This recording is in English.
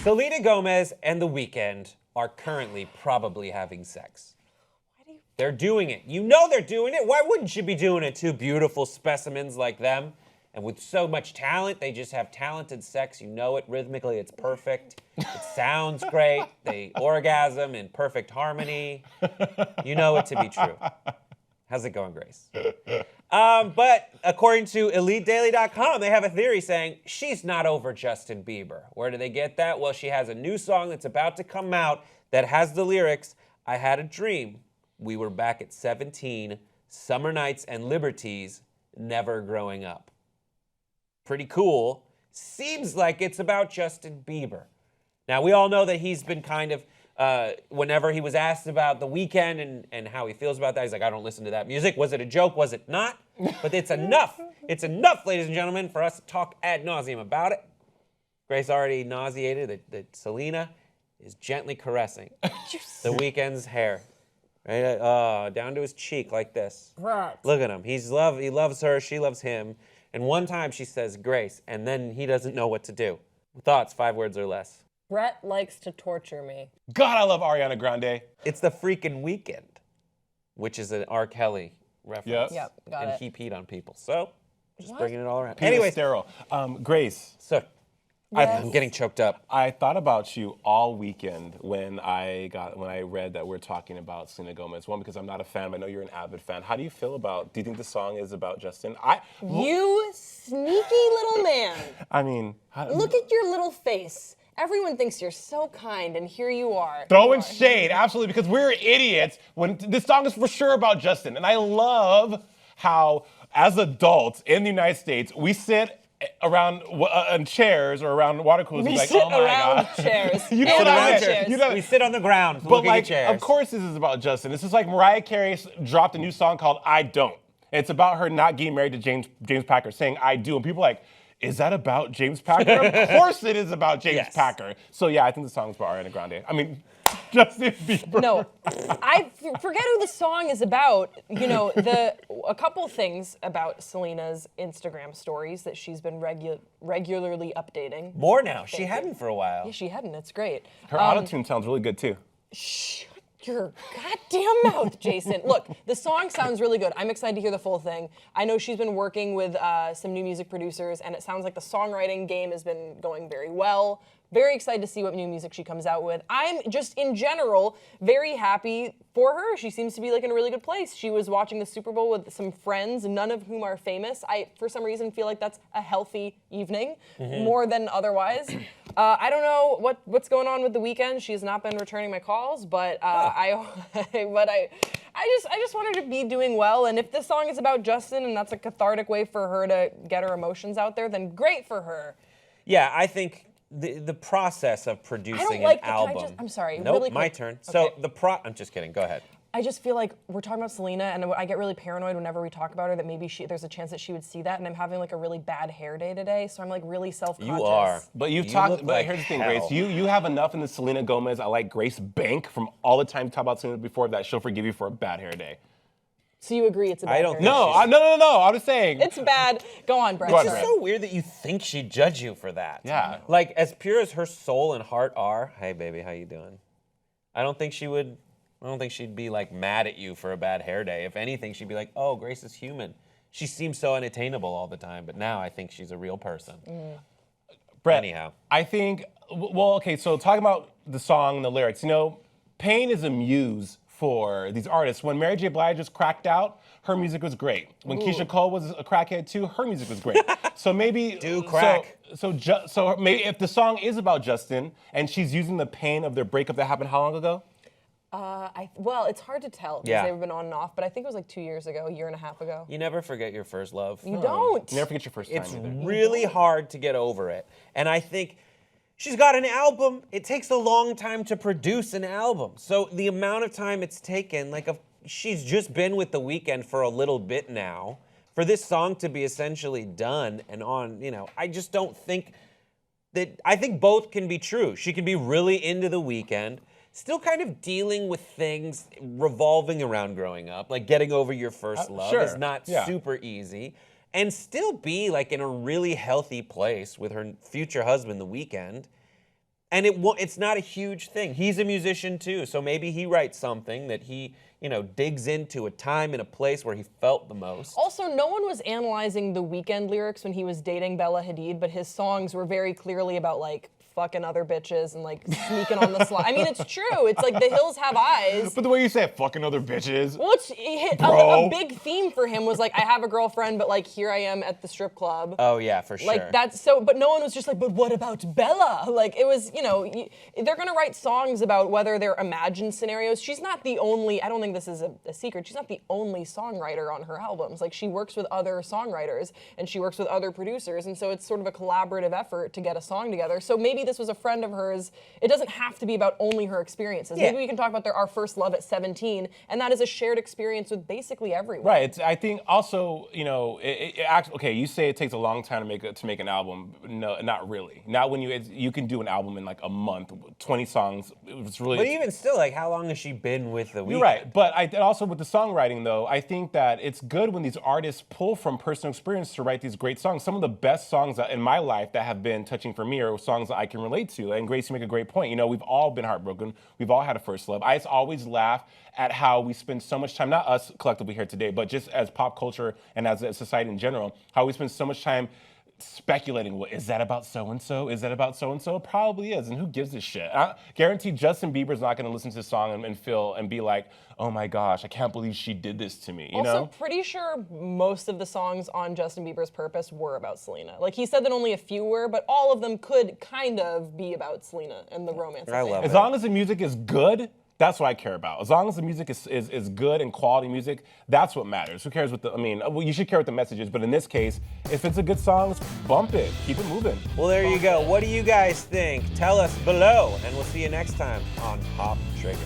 Selena Gomez and The Weeknd are currently probably having sex. They're doing it. You know they're doing it. Why wouldn't you be doing it? Two beautiful specimens like them. And with so much talent, they just have talented sex. You know it rhythmically. It's perfect. It sounds great. They orgasm in perfect harmony. You know it to be true. How's it going, Grace? But according to EliteDaily.com, they have a theory saying she's not over Justin Bieber. Where do they get that? Well, she has a new song that's about to come out that has the lyrics, I had a dream. We were back at 17, summer nights and liberties, never growing up. Pretty cool. Seems like it's about Justin Bieber. Now, we all know that he's been kind of, whenever he was asked about The Weeknd and how he feels about that, he's like, I don't listen to that music. Was it a joke? Was it not? But it's enough. It's enough, ladies and gentlemen, for us to talk ad nauseum about it. Grace already nauseated that Selena is gently caressing The Weeknd's hair. Right? Down to his cheek like this. Right. Look at him. He loves her. She loves him. And one time she says Grace, and then he doesn't know what to do. Thoughts, 5 words or less. Brett likes to torture me. God, I love Ariana Grande. It's The Freaking Weekend, which is an R. Kelly reference. Yep, got and it. he peed on people. So, just bringing it all around. Peter Anyways, Sterile. Grace, so I'm getting choked up. I thought about you all weekend when I read that we're talking about Selena Gomez. One, because I'm not a fan, but I know you're an avid fan. How do you feel about? Do you think the song is about Justin? You sneaky little man. I mean, Look at your little face. Everyone thinks you're so kind, and here you are. throwing shade, absolutely, because we're idiots. When this song is for sure about Justin, and I love how, as adults in the United States, we sit around on chairs or around water coolers. We like, sit oh my around God. chairs. You know And what I on mean? chairs. You know, We sit on the ground but looking like, at chairs. of course, this is about Justin. This is like Mariah Carey dropped a new song called "I Don't." It's about her not getting married to James Packer, saying "I do," and people are like, is that about James Packer? Of course, it is about James Yes. Packer. So yeah, I think the song's about Ariana Grande. I mean, Justin Bieber. No, I forget who the song is about. You know, a couple things about Selena's Instagram stories that she's been regularly updating. More now. She Thank you. hadn't for a while. Yeah, she hadn't. It's great. Her autotune sounds really good too. Shut your goddamn mouth, Jason. Look, the song sounds really good. I'm excited to hear the full thing. I know she's been working with some new music producers, and it sounds like the songwriting game has been going very well. Very excited to see what new music she comes out with. I'm just, in general, very happy for her. She seems to be like in a really good place. She was watching the Super Bowl with some friends, none of whom are famous. I, for some reason, feel like that's a healthy evening, more than otherwise. I don't know what's going on with The Weeknd. She's not been returning my calls, but I just want her to be doing well. And if this song is about Justin and that's a cathartic way for her to get her emotions out there, then great for her. Yeah, I think the process of producing like an the- can I album. just- I'm sorry, Nope, really my quick. turn. Okay. So I'm just kidding. Go ahead. I just feel like we're talking about Selena, and I get really paranoid whenever we talk about her that maybe there's a chance that she would see that, and I'm having like a really bad hair day today, so I'm like really self-conscious. You are. But you've You talked. look But like here's the thing, hell. Grace. You have enough in the Selena Gomez. I like Grace Bank from all the time you talk about Selena before that she'll forgive you for a bad hair day. So you agree it's a bad I don't hair think day? No. I'm just saying. It's bad. Go on, Brett. Go on, It's Brett. so weird that you think she'd judge you for that. Yeah. Like, as pure as her soul and heart are, hey, baby, how you doing? I don't think she'd be, like, mad at you for a bad hair day. If anything, she'd be like, oh, Grace is human. She seems so unattainable all the time, but now I think she's a real person. Brett, Anyhow. I think, well, okay, so talking about the song and the lyrics, you know, pain is a muse for these artists. When Mary J. Blige just cracked out, her music was great. When Keisha Cole was a crackhead too, her music was great. So maybe Do crack. So maybe if the song is about Justin and she's using the pain of their breakup that happened how long ago? Well, it's hard to tell because Yeah. they've been on and off, but I think it was like 2 years ago, a year and a half ago. You never forget your first love. You don't. You never forget your first time It's either. really hard to get over it. And I think she's got an album. It takes a long time to produce an album. So the amount of time it's taken, like she's just been with The Weeknd for a little bit now. For this song to be essentially done and on, I just don't think that, I think both can be true. She can be really into The Weeknd, still kind of dealing with things revolving around growing up, like getting over your first love sure, is not yeah. super easy, and still be like in a really healthy place with her future husband, The Weeknd. And it's not a huge thing. He's a musician too, so maybe he writes something that he, digs into a time and a place where he felt the most. Also, no one was analyzing the Weeknd lyrics when he was dating Bella Hadid, but his songs were very clearly about like fucking other bitches and like sneaking on the slide. I mean, it's true. It's like The Hills Have Eyes. But the way you say fucking other bitches. Well, a big theme for him was like, I have a girlfriend, but like here I am at the strip club. Oh yeah, for sure. Like that's so, but no one was just like, but what about Bella? Like it was, they're gonna write songs about whether they're imagined scenarios. She's not the only, I don't think this is a secret, she's not the only songwriter on her albums. Like she works with other songwriters and she works with other producers. And so it's sort of a collaborative effort to get a song together. So maybe this was a friend of hers. It doesn't have to be about only her experiences. Yeah. Maybe we can talk about our first love at 17, and that is a shared experience with basically everyone. Right. I think also, okay, you say it takes a long time to make an album. No, not really. Not when you can do an album in like a month, 20 songs. It's really. But even still, like, how long has she been with the Weeknd? You're right. But also with the songwriting, though, I think that it's good when these artists pull from personal experience to write these great songs. Some of the best songs in my life that have been touching for me are songs that I can relate to. And Grace, you make a great point. We've all been heartbroken. We've all had a first love. I just always laugh at how we spend so much time, not us collectively here today, but just as pop culture and as a society in general, how we spend so much time speculating, well, is that about so-and-so? Is that about so-and-so? It probably is, and who gives a shit? I guarantee Justin Bieber's not going to listen to this song and feel and be like, oh my gosh, I can't believe she did this to me, Also, pretty sure most of the songs on Justin Bieber's Purpose were about Selena. Like, he said that only a few were, but all of them could kind of be about Selena and the romance. I love it. As long as the music is good, that's what I care about. As long as the music is good and quality music, that's what matters. Who cares what you should care what the message is, but in this case, if it's a good song, bump it. Keep it moving. Well, there you go. What do you guys think? Tell us below, and we'll see you next time on Pop Trigger.